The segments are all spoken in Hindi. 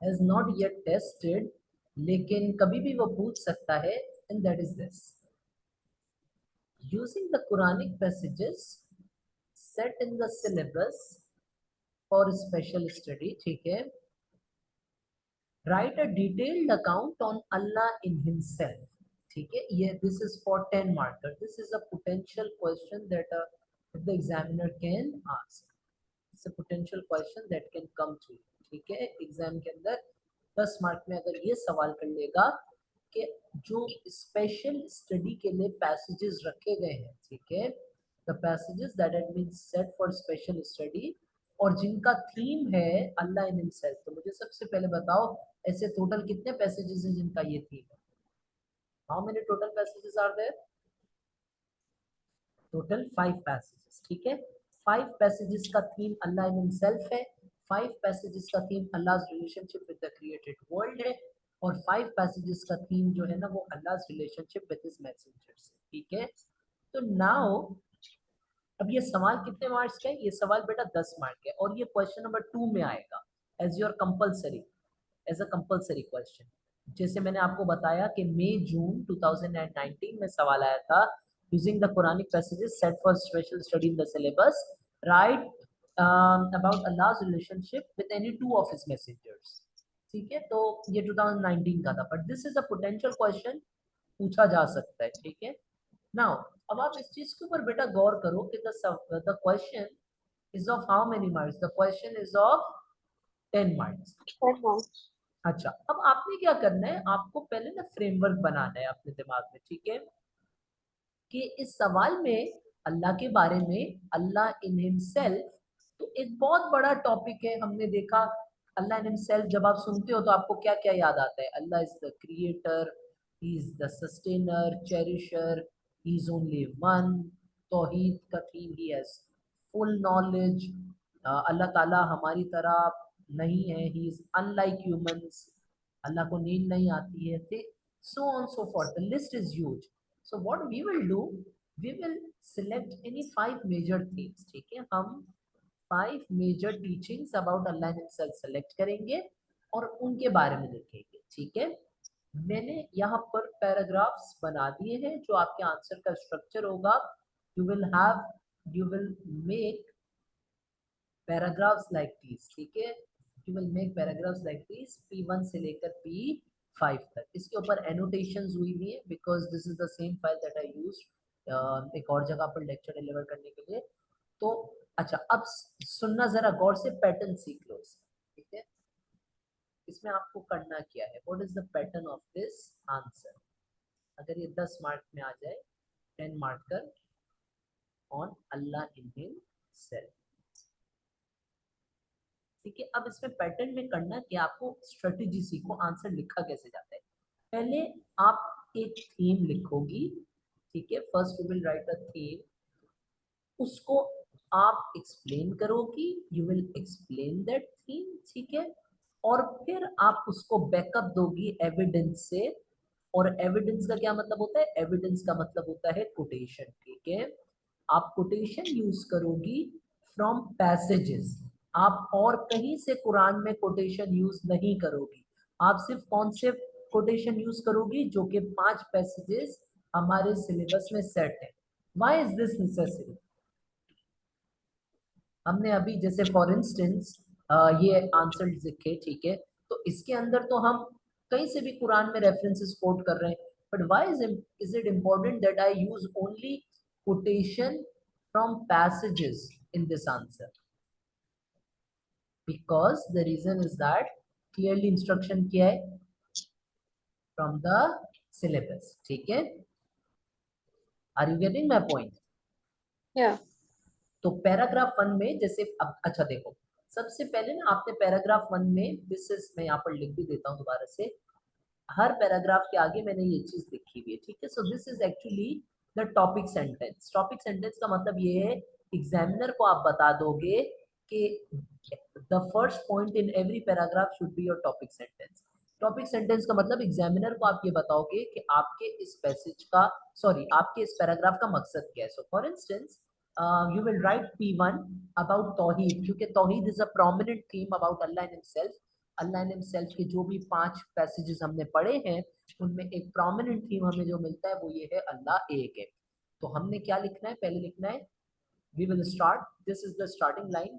has not yet tested, लेकिन कभी भी वो पूछ सकता है, and that is this: using the Quranic passages set in the syllabus for special study, ठीक है, write a detailed account on Allah in himself, ठीक है, ये this is for 10 marker. This is a potential question that the examiner can ask. It's a potential question that can come to you, ठीक है, एग्जाम के अंदर 10 मार्क में अगर ये सवाल कर लेगा कि जो स्पेशल स्टडी के लिए पैसेजेस रखे गए हैं, ठीक है, the passages that have been set for special study और जिनका थीम है अल्लाह इन हिमसेल्फ। तो मुझे सबसे पहले बताओ ऐसे टोटल कितने पैसेजेस हैं जिनका ये थीम है? How many total passages are there? Total 5 passages, ठीक है। 5 पैसेजेस का थीम अल्लाह इन हिमसेल्फ है, 5 पैसेजेस का theme Allah relationship with the created world है और 5 पैसेजेस का थीम जो है ना वो अल्लाह रिलेशनशिप विद हिज मैसेंजर्स है, ठीक है। तो नाउ अब ये सवाल कितने मार्क्स का है? ये सवाल बेटा 10 मार्क है और ये क्वेश्चन नंबर 2 में आएगा as your compulsory, as a compulsory question. जैसे मैंने आपको बताया कि मई जून 2019 में सवाल आया था, using the Quranic passages set for special study in the syllabus, right about Allah's relationship with any two of his messengers, ठीक है। तो ये 2019 का था, but this is a potential question, पूछा जा सकता है, ठीक है। नाउ अब आप इस चीज के ऊपर बेटा गौर करो कि the question is of how many marks? The question is of 10 marks. अच्छा, अब आपने क्या करना है, आपको पहले ना फ्रेमवर्क बनाना है अपने दिमाग में, ठीक है, कि इस सवाल में अल्लाह के बारे में, अल्लाह इन हिमसेल्फ, तो एक बहुत बड़ा टॉपिक है। हमने देखा अल्लाह इन हिमसेल्फ जब आप सुनते हो तो आपको क्या क्या याद आता है? Allah is the creator, he is the sustainer, cherisher, he is only one, तौहीद का theme, he has full knowledge, Allah ताला हमारी तरह नहीं है, he is unlike humans, Allah को नींद नहीं आती है, थे so on so forth, the list is huge. So what we will do, we will select any 5 major themes, ठीक है, हम 5 major teachings about Allah himself select करेंगे और उनके बारे में लिखेंगे, ठीक है। मैंने यहाँ पर पैराग्राफ्स बना दिए हैं जो आपके आंसर का स्ट्रक्चर होगा। you will have, you will make paragraphs like this, ठीक है, you will make paragraphs like this P1 से लेकर P5 तक। इसके ऊपर एनोटेशंस हुई हुई है because this is the same file that I used एक और जगह पर लेक्चर डिलीवर करने के लिए। तो अच्छा, अब सुनना जरा गौर से, पैटर्न सीख लो इसका, ठीक है। इसमें आपको करना क्या है, what is the pattern of this answer? अगर ये 10 मार्क में आ जाए, 10 marker on Allah in himself, ठीक है। अब इसमें पैटर्न में करना कि आपको स्ट्रेटेजी सीखो, आंसर लिखा कैसे जाता है। पहले आप एक थीम लिखोगी, ठीक है, first you will write a theme, उसको आप एक्सप्लेन करोगी, you will explain that theme, ठीक है, और फिर आप उसको बैकअप दोगी एविडेंस से। और एविडेंस का क्या मतलब होता है? एविडेंस का मतलब होता है कोटेशन, ठीक है। आप कोटेशन यूज करोगी फ्रॉम पैसेजेस, आप और कहीं से कुरान में कोटेशन यूज नहीं करोगी, आप सिर्फ कौन से कोटेशन यूज करोगी? जो कि 5 पैसेजेस हमारे सिलेबस में सेट है। Why is this necessary? हमने अभी जैसे फॉर इंस्टेंस ये आंसर लिखे, ठीक है, तो इसके अंदर तो हम कहीं से भी कुरान में रेफरेंसेस कोट कर रहे हैं, but why is it important that I use only quotation from passages in this answer? Because the reason is that clearly instruction किया है फ्रॉम द सिलेबस, ठीक है। Are you getting my point? Yeah. तो पैराग्राफ 1 में जैसे, अब अच्छा देखो, सबसे पहले ना आपने पैराग्राफ 1 में, दिस इज, मैं यहाँ पर लिख भी देता हूँ दोबारा से, हर पैराग्राफ के आगे मैंने ये चीज लिखी हुई है, ठीक है। So this is actually the topic sentence. Topic sentence का मतलब ये है, एग्जामिनर को आप बता दोगे कि the first point in every paragraph should be your topic sentence. Topic sentence का मतलब एग्जामिनर को आप ये बताओगे कि आपके इस पैसेज का, सॉरी, आपके इस पैराग्राफ का मकसद क्या है। So for instance you will write P1 about Tawheed, क्योंकि Tawheed is a prominent theme about Allah and Himself. Allah and Himself के जो भी 5 passages हमने पढ़े हैं उनमें एक prominent theme हमें जो मिलता है वो ये है अल्लाह एक है. तो हमने क्या लिखना है? पहले लिखना है we will start, this is the starting line,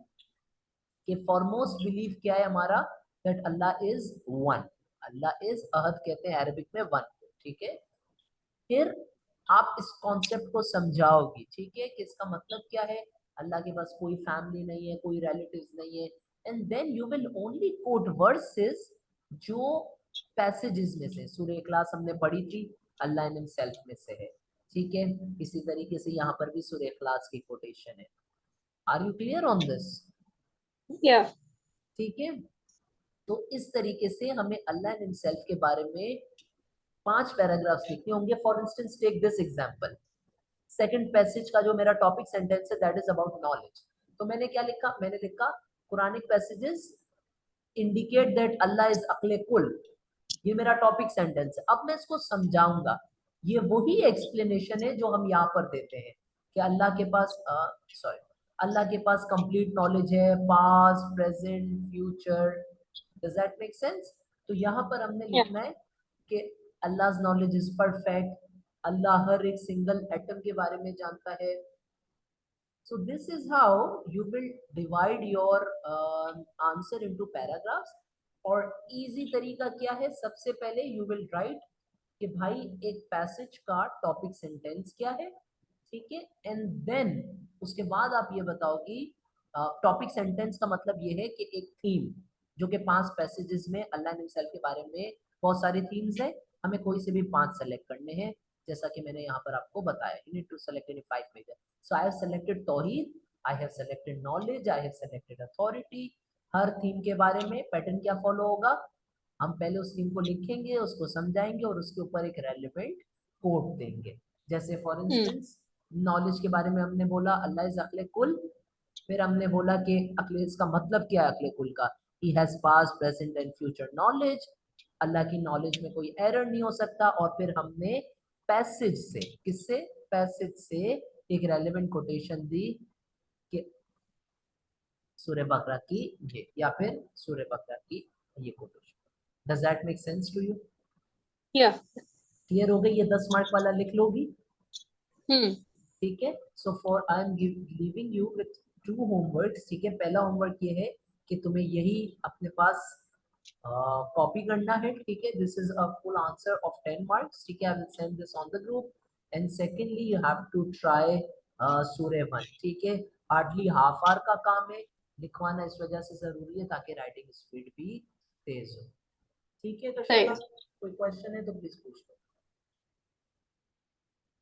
कि foremost belief क्या है हमारा? that Allah is one. Allah is अहद कहते हैं अरबिक में one, ठीक है. फिर आप इस कॉन्सेप्ट को समझाओगी, ठीक है, कि इसका मतलब क्या है? अल्लाह के पास कोई फैमिली नहीं है, कोई रिलेटिव्स नहीं है. And then you will only quote verses जो पैसेजेस में से, सूरह इखलास हमने पढ़ी थी, अल्लाह इन हिमसेल्फ में से है, ठीक है. इसी तरीके से यहाँ पर भी सूरह इखलास की कोटेशन है. Are you clear on this? या ठीक है. तो इस तरीके से हमें अल्लाह इन हिमसेल्फ के बारे में 5 पैराग्राफ्स लिखने होंगे. For instance take this example. Second passage का जो मेरा टॉपिक सेंटेंस है दैट इज अबाउट नॉलेज. तो मैंने क्या लिखा? मैंने लिखा Quranic passages indicate that Allah is अक्ले कुल. ये मेरा टॉपिक सेंटेंस है. अब मैं इसको समझाऊंगा. ये वही एक्सप्लेनेशन है जो हम यहाँ पर देते हैं कि अल्लाह के पास अल्लाह के पास कंप्लीट नॉलेज है, past present future. Does that make sense? तो यहाँ पर हमने लिखना है कि अल्लाह नॉलेज इज परफेक्ट. अल्लाह हर एक सिंगल एटम के बारे में जानता है. So this is how you will divide your answer into paragraphs. और easy तरीका क्या है? सबसे पहले you will write कि भाई एक पैसेज का टॉपिक सेंटेंस क्या है, ठीक है. एंड देन उसके बाद आप ये बताओगी, टॉपिक सेंटेंस का मतलब ये है कि एक थीम जो कि 5 पैसेजेस में अल्लाह हिमसेल्फ के बारे में बहुत सारी थीम्स है, हमें कोई से भी 5 सेलेक्ट करने हैं, जैसा कि मैंने यहाँ पर आपको बताया. You need to select any 5 major. So I have selected तौहीद, I have selected knowledge, I have selected authority. हर थीम के बारे में पैटर्न क्या फॉलो होगा? हम पहले उस थीम को लिखेंगे, उसको समझाएंगे और उसके ऊपर एक रेलेवेंट कोट देंगे. जैसे फॉर इंस्टेंस नॉलेज के बारे में हमने बोला अल्लाह इज अक्ले कुल. फिर हमने बोला कि अक्ले इसका मतलब क्या है? अक्ले कुल का he has past present and future knowledge. Allah की नॉलेज में कोई एरर नहीं हो सकता. और फिर हमने पैसेज से, किससे? पैसेज से एक रेलेवेंट कोटेशन दी कि सूरह बकरा की ये, या फिर सूरह बकरा की ये quotation. Does that make sense to you? या क्लियर हो गई? ये 10 मार्क वाला लिख लोगी, हम्म ठीक है. So for I am giving you with 2 homeworks, ठीक है. पहला होमवर्क ये है कि तुम्हें यही अपने पास कॉपी करना है, ठीक है. This is a full answer of 10 marks, ठीक है. I will send this on the group. And secondly you have to try Surah 1, ठीक है. हार्डली हाफ आवर का काम है, लिखवाना इस वजह से जरूरी है ताकि राइटिंग स्पीड भी तेज हो, ठीक है. सही. कशा कोई क्वेश्चन है तो प्लीज पूछ लो.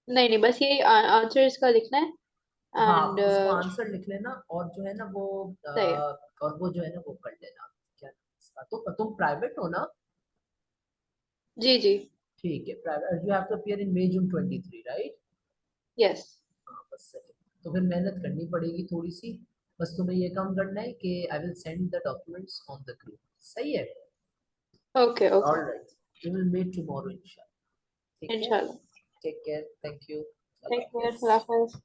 नहीं नहीं, बस ये आंसर इसका लिखना है. हाँ, एंड उसको आंसर लिख लेना और जो है ना वो सही है. और वो जो है ना वो कर लेना. क्या इसका? तो तुम प्राइवेट हो ना? जी जी. ठीक है. Private. You have to appear in May June 23, right? Yes. हाँ, बस सही. तो फिर मेहनत करनी पड़ेगी थोड़ी सी. बस तुम्हें ये काम करना है कि I will send the documents on the group. सही है. Okay okay. Alright. We will meet tomorrow इंशाल्लाह. ठीक है. इंशाल्लाह. Take care. Thank you. Take Allah care. हाफिज. अल्लाह हाफिज.